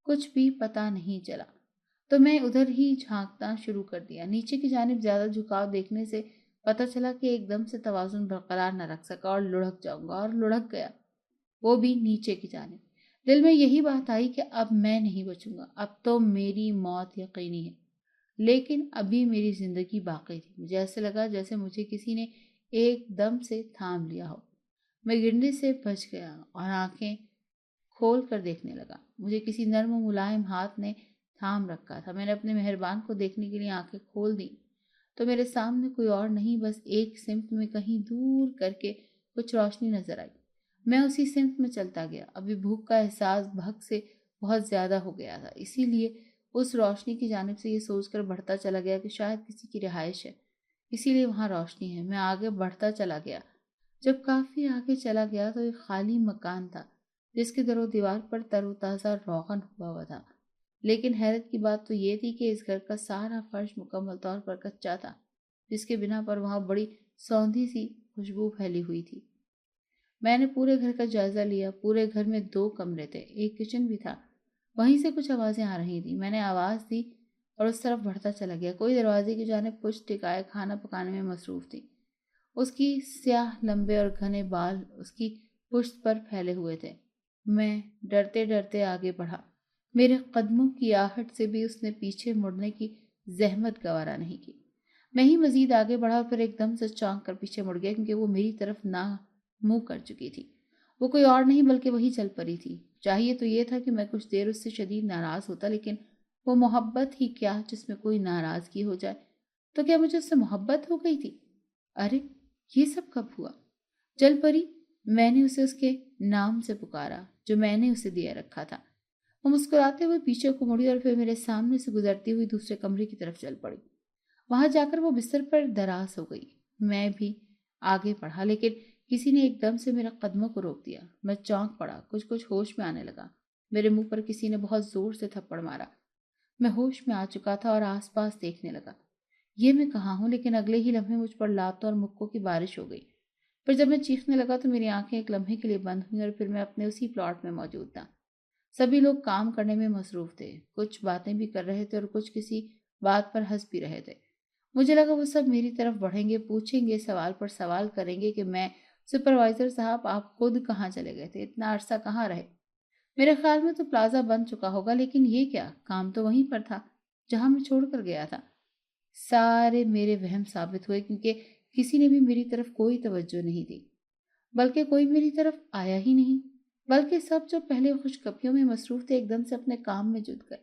کچھ بھی پتہ نہیں چلا۔ تو میں ادھر ہی جھانکنا شروع کر دیا۔ نیچے کی جانب زیادہ جھکاؤ دیکھنے سے پتہ چلا کہ ایک دم سے توازن برقرار نہ رکھ سکا اور لڑھک جاؤں گا، اور لڑھک گیا، وہ بھی نیچے کی جانب۔ دل میں یہی بات آئی کہ اب میں نہیں بچوں گا، اب تو میری موت یقینی ہے، لیکن ابھی میری زندگی باقی تھی۔ مجھے ایسے لگا جیسے مجھے کسی نے ایک دم سے تھام لیا ہو۔ میں گرنے سے بچ گیا اور آنکھیں کھول کر دیکھنے لگا۔ مجھے کسی نرم و ملائم ہاتھ نے تھام رکھا تھا۔ میں نے اپنے مہربان کو دیکھنے کے لیے آنکھیں کھول دیں۔ تو میرے سامنے کوئی اور نہیں بس ایک سمت میں کہیں دور کر کے کچھ روشنی نظر آئی۔ میں اسی سمت میں چلتا گیا۔ ابھی بھوک کا احساس بھگ سے بہت زیادہ ہو گیا تھا، اسی لیے اس روشنی کی جانب سے یہ سوچ کر بڑھتا چلا گیا کہ شاید کسی کی رہائش ہے، اسی لیے وہاں روشنی ہے۔ میں آگے بڑھتا چلا گیا۔ جب کافی آگے چلا گیا تو ایک خالی مکان تھا جس کے در و دیوار پر تر و تازہ روغن ہوا تھا، لیکن حیرت کی بات تو یہ تھی کہ اس گھر کا سارا فرش مکمل طور پر کچا تھا، جس کے بنا پر وہاں بڑی سوندھی سی خوشبو پھیلی ہوئی تھی۔ میں نے پورے گھر کا جائزہ لیا۔ پورے گھر میں 2 کمرے تھے، ایک کچن بھی تھا، وہیں سے کچھ آوازیں آ رہی تھیں۔ میں نے آواز دی اور اس طرف بڑھتا چلا گیا۔ کوئی دروازے کی جانب کچھ ٹکائے کھانا پکانے میں مصروف تھی۔ اس کی سیاہ لمبے اور گھنے بال اس کی پشت پر پھیلے ہوئے تھے۔ میں ڈرتے ڈرتے آگے بڑھا۔ میرے قدموں کی آہٹ سے بھی اس نے پیچھے مڑنے کی زحمت گوارا نہیں کی۔ میں ہی مزید آگے بڑھا اور پھر ایک دم سے چونک کر پیچھے مڑ گیا، کیونکہ وہ میری طرف نہ منہ کر چکی تھی۔ وہ کوئی اور نہیں بلکہ وہی چل پڑی تھی۔ چاہیے تو یہ تھا کہ میں کچھ دیر اس سے شدید ناراض ہوتا، لیکن وہ محبت ہی کیا جس میں کوئی ناراضگی ہو جائے۔ تو کیا مجھے اس سے محبت ہو گئی تھی؟ ارے یہ سب کب ہوا؟ چل پری، میں نے اسے اس کے نام سے پکارا جو میں نے اسے دیا رکھا تھا۔ وہ مسکراتے ہوئے پیچھے کو مڑی اور پھر میرے سامنے سے گزرتی ہوئی دوسرے کمرے کی طرف چل پڑی۔ وہاں جا کر وہ بستر پر دراز ہو گئی۔ میں بھی آگے بڑھا، لیکن کسی نے ایک دم سے میرے قدموں کو روک دیا۔ میں چونک پڑا، کچھ ہوش میں آنے لگا۔ میرے منہ پر کسی نے بہت زور سے تھپڑ مارا۔ میں ہوش میں آ چکا تھا اور آس پاس دیکھنے لگا۔ یہ میں کہاں ہوں؟ لیکن اگلے ہی لمحے مجھ پر لاتوں اور مکوں کی بارش ہو گئی۔ پھر جب میں چیخنے لگا تو میری آنکھیں ایک لمحے کے لیے بند ہوئیں اور پھر میں اپنے اسی پلاٹ میں موجود تھا۔ سبھی لوگ کام کرنے میں مصروف تھے، کچھ باتیں بھی کر رہے تھے اور کچھ کسی بات پر ہنس بھی رہے تھے۔ مجھے لگا وہ سب میری طرف بڑھیں گے، پوچھیں گے، سوال پر سوال کریں گے کہ میں سپروائزر صاحب آپ خود کہاں چلے گئے تھے، اتنا عرصہ کہاں رہے؟ میرے خیال میں تو پلازا بن چکا ہوگا، لیکن یہ کیا، کام تو وہیں پر تھا جہاں میں چھوڑ کر گیا تھا۔ سارے میرے وہم ثابت ہوئے، کیونکہ کسی نے بھی میری طرف کوئی توجہ نہیں دی، بلکہ کوئی میری طرف آیا ہی نہیں، بلکہ سب جو پہلے خوش گپیوں میں مصروف تھے ایک دم سے اپنے کام میں جٹ گئے۔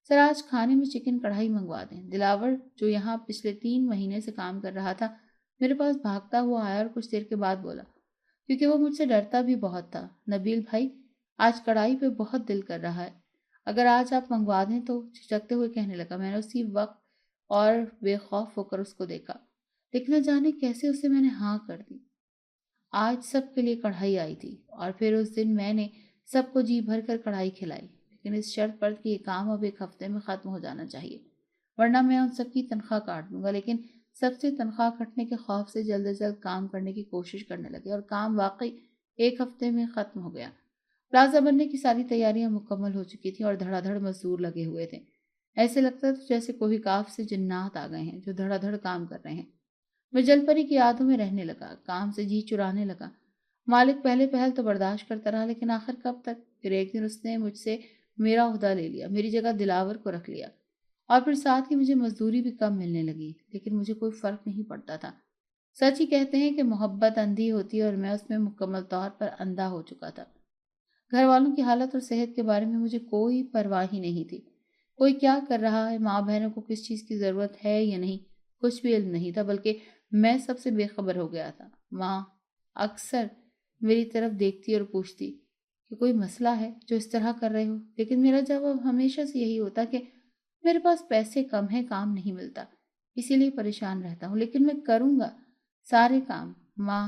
سر آج کھانے میں چکن کڑھائی منگوا دیں۔ دلاور جو یہاں پچھلے 3 مہینے سے کام کر رہا تھا میرے پاس بھاگتا ہوا آیا اور کچھ دیر کے بعد بولا، کیونکہ وہ مجھ سے ڈرتا بھی بہت تھا، نبیل بھائی آج کڑھائی پہ بہت دل کر رہا ہے، اگر آج آپ منگوا دیں تو۔ جھجکتے ہوئے کہنے لگا۔ میں نے اسی وقت اور بے خوف ہو کر اس کو دیکھا، لیکن نہ جانے کیسے اسے میں نے ہاں کر دی۔ آج سب کے لیے کڑھائی آئی تھی اور پھر اس دن میں نے سب کو جی بھر کر کڑھائی کھلائی، لیکن اس شرط پر کہ یہ کام اب 1 ہفتے میں ختم ہو جانا چاہیے، ورنہ میں ان سب کی تنخواہ کاٹ دوں گا۔ لیکن سب سے تنخواہ کٹنے کے خوف سے جلد از جلد کام کرنے کی کوشش کرنے لگے اور کام واقعی 1 ہفتے میں ختم ہو گیا۔ پلازا بننے کی ساری تیاریاں مکمل ہو چکی تھیں اور دھڑا دھڑ مزدور لگے ہوئے تھے۔ ایسے لگتا تھا جیسے کوئی کاف سے جنات آ گئے ہیں جو دھڑا دھڑ کام کر رہے ہیں۔ میں جل پری کی یادوں میں رہنے لگا، کام سے جی چرانے لگا۔ مالک پہلے پہل تو برداشت کرتا رہا، لیکن آخر کب تک؟ پھر ایک دن اس نے مجھ سے میرا عہدہ لے لیا، میری جگہ دلاور کو رکھ لیا اور پھر ساتھ ہی مجھے مزدوری بھی کم ملنے لگی، لیکن مجھے کوئی فرق نہیں پڑتا تھا۔ سچ ہی کہتے ہیں کہ محبت اندھی ہوتی ہے اور میں اس میں مکمل طور پر اندھا ہو چکا تھا۔ گھر والوں کی حالت اور صحت کے بارے میں مجھے کوئی پرواہ ہی نہیں تھی۔ کوئی کیا کر رہا ہے، ماں بہنوں کو کس چیز کی ضرورت ہے یا نہیں، کچھ بھی علم نہیں تھا، بلکہ میں سب سے بے خبر ہو گیا تھا۔ ماں اکثر میری طرف دیکھتی اور پوچھتی کہ کوئی مسئلہ ہے جو اس طرح کر رہے ہو، لیکن میرا جواب ہمیشہ سے یہی ہوتا کہ میرے پاس پیسے کم ہیں، کام نہیں ملتا، اسی لیے پریشان رہتا ہوں، لیکن میں کروں گا سارے کام، ماں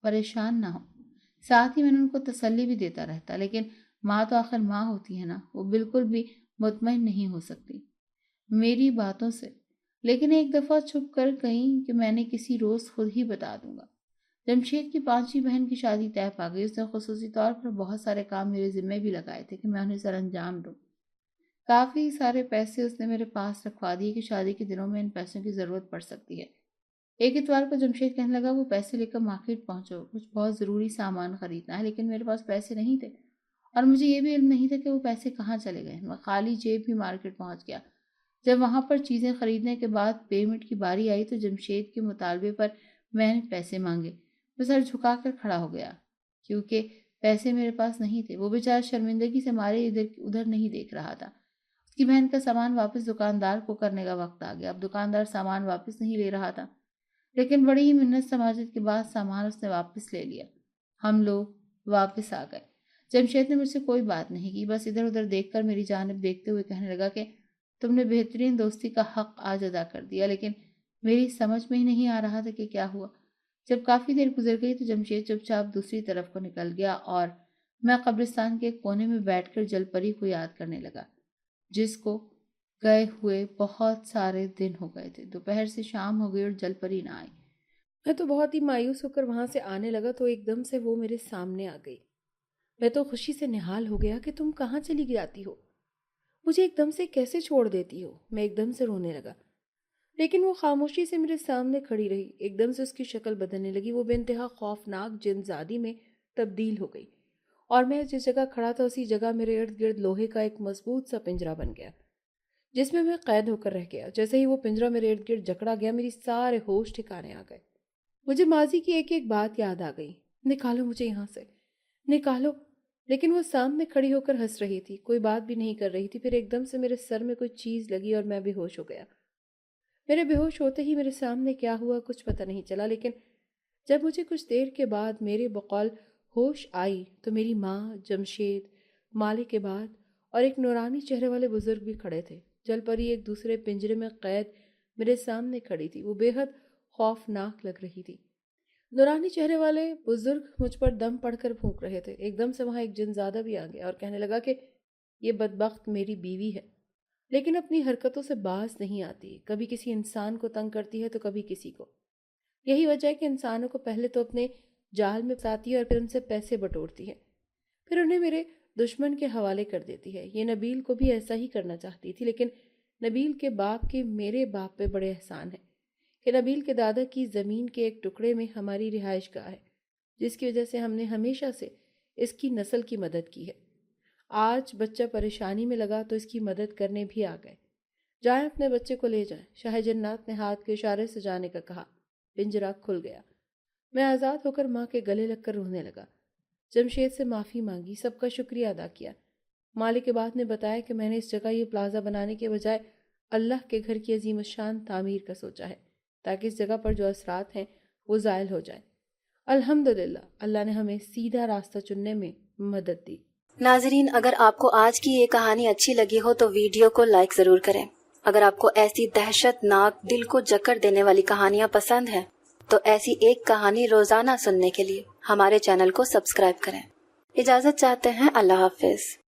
پریشان نہ ہو۔ ساتھ ہی میں نے ان کو تسلی بھی دیتا رہتا، لیکن ماں تو آخر ماں ہوتی ہے نا، وہ بالکل بھی مطمئن نہیں ہو سکتی میری باتوں سے۔ لیکن ایک دفعہ چھپ کر کہیں کہ میں نے کسی روز خود ہی بتا دوں گا۔ جمشید کی 5ویں بہن کی شادی طے پا گئی۔ اس نے خصوصی طور پر بہت سارے کام میرے ذمے بھی لگائے تھے کہ میں انہیں سر انجام دوں۔ کافی سارے پیسے اس نے میرے پاس رکھوا دیے کہ شادی کے دنوں میں ان پیسوں کی ضرورت پڑ سکتی ہے۔ ایک اتوار کو جمشید کہنے لگا وہ پیسے لے کر مارکیٹ پہنچو، کچھ بہت ضروری سامان خریدنا ہے، لیکن میرے پاس پیسے نہیں تھے اور مجھے یہ بھی علم نہیں تھا کہ وہ پیسے کہاں چلے گئے۔ میں خالی جیب بھی مارکیٹ پہنچ گیا۔ جب وہاں پر چیزیں خریدنے کے بعد پیمنٹ کی باری آئی تو جمشید کے مطالبے پر میں نے پیسے مانگے۔ وہ سر جھکا کر کھڑا ہو گیا کیونکہ پیسے میرے پاس نہیں تھے۔ وہ بیچارہ شرمندگی سے مارے ادھر ادھر نہیں دیکھ رہا تھا۔ اس کی بہن کا سامان واپس دکاندار کو کرنے کا وقت آ گیا۔ اب دکاندار سامان واپس نہیں لے رہا تھا، لیکن بڑی ہی منت سماجت کے بعد سامان اس نے واپس لے لیا۔ ہم لوگ واپس آ گئے۔ جمشید نے مجھ سے کوئی بات نہیں کی، بس ادھر ادھر دیکھ کر میری جانب دیکھتے ہوئے کہنے لگا کہ تم نے بہترین دوستی کا حق آج ادا کر دیا، لیکن میری سمجھ میں ہی نہیں آ رہا تھا کہ کیا ہوا۔ جب کافی دیر گزر گئی تو جمشید چپ چاپ دوسری طرف کو نکل گیا اور میں قبرستان کے ایک کونے میں بیٹھ کر جل پری کو یاد کرنے لگا، جس کو گئے ہوئے بہت سارے دن ہو گئے تھے۔ دوپہر سے شام ہو گئی اور جل پری نہ آئی۔ میں تو بہت ہی مایوس ہو کر وہاں سے آنے لگا تو ایک دم سے وہ میرے سامنے آ گئی۔ میں تو خوشی سے نہال ہو گیا کہ تم کہاں چلی جاتی ہو، مجھے ایک دم سے کیسے چھوڑ دیتی ہو۔ میں ایک دم سے رونے لگا، لیکن وہ خاموشی سے میرے سامنے کھڑی رہی۔ ایک دم سے اس کی شکل بدلنے لگی، وہ بے انتہا خوفناک جن زادی میں تبدیل ہو گئی، اور میں جس جگہ کھڑا تھا اسی جگہ میرے ارد گرد لوہے کا ایک مضبوط سا پنجرا بن گیا، جس میں قید ہو کر رہ گیا۔ جیسے ہی وہ پنجرا میرے ارد گرد جکڑا گیا، میری سارے ہوش ٹھکانے آ گئے۔ مجھے ماضی کی ایک ایک بات یاد آ گئی۔ نکالو مجھے یہاں سے، نکالو۔ لیکن وہ سامنے کھڑی ہو کر ہنس رہی تھی، کوئی بات بھی نہیں کر رہی تھی۔ پھر ایک دم سے میرے سر میں کوئی چیز لگی اور میں بے ہوش ہو گیا۔ میرے بے ہوش ہوتے ہی میرے سامنے کیا ہوا کچھ پتہ نہیں چلا، لیکن جب مجھے کچھ دیر کے بعد میرے بقول ہوش آئی تو میری ماں، جمشید، مالک کے بعد اور ایک نورانی چہرے والے بزرگ بھی کھڑے تھے۔ جل پری ایک دوسرے پنجرے میں قید میرے سامنے کھڑی تھی، وہ بے حد خوفناک لگ رہی تھی۔ نورانی چہرے والے بزرگ مجھ پر دم پڑ کر پھونک رہے تھے۔ ایک دم سے وہاں ایک جن زادہ بھی آ گیا اور کہنے لگا کہ یہ بدبخت میری بیوی ہے، لیکن اپنی حرکتوں سے باز نہیں آتی، کبھی کسی انسان کو تنگ کرتی ہے تو کبھی کسی کو۔ یہی وجہ ہے کہ انسانوں کو پہلے تو اپنے جال میں پھنساتی ہے اور پھر ان سے پیسے بٹورتی ہے، پھر انہیں میرے دشمن کے حوالے کر دیتی ہے۔ یہ نبیل کو بھی ایسا ہی کرنا چاہتی تھی، لیکن نبیل کے باپ کے میرے باپ پہ بڑے احسان ہے کہ نبیل کے دادا کی زمین کے ایک ٹکڑے میں ہماری رہائش گاہ ہے، جس کی وجہ سے ہم نے ہمیشہ سے اس کی نسل کی مدد کی ہے۔ آج بچہ پریشانی میں لگا تو اس کی مدد کرنے بھی آ گئے۔ جائیں اپنے بچے کو لے جائیں۔ شاہ جنات نے ہاتھ کے اشارے سے جانے کا کہا۔ پنجرا کھل گیا۔ میں آزاد ہو کر ماں کے گلے لگ کر رونے لگا۔ جمشید سے معافی مانگی، سب کا شکریہ ادا کیا۔ مالک کے بعد نے بتایا کہ میں نے اس جگہ یہ پلازا بنانے کے بجائے اللہ کے گھر کی عظیم الشان تعمیر کا سوچا ہے، تاکہ اس جگہ پر جو اثرات ہیں وہ زائل ہو جائیں۔ الحمدللہ اللہ نے ہمیں سیدھا راستہ چننے میں مدد دی۔ ناظرین، اگر آپ کو آج کی یہ کہانی اچھی لگی ہو تو ویڈیو کو لائک ضرور کریں۔ اگر آپ کو ایسی دہشت ناک دل کو جکڑ دینے والی کہانیاں پسند ہیں تو ایسی ایک کہانی روزانہ سننے کے لیے ہمارے چینل کو سبسکرائب کریں۔ اجازت چاہتے ہیں، اللہ حافظ۔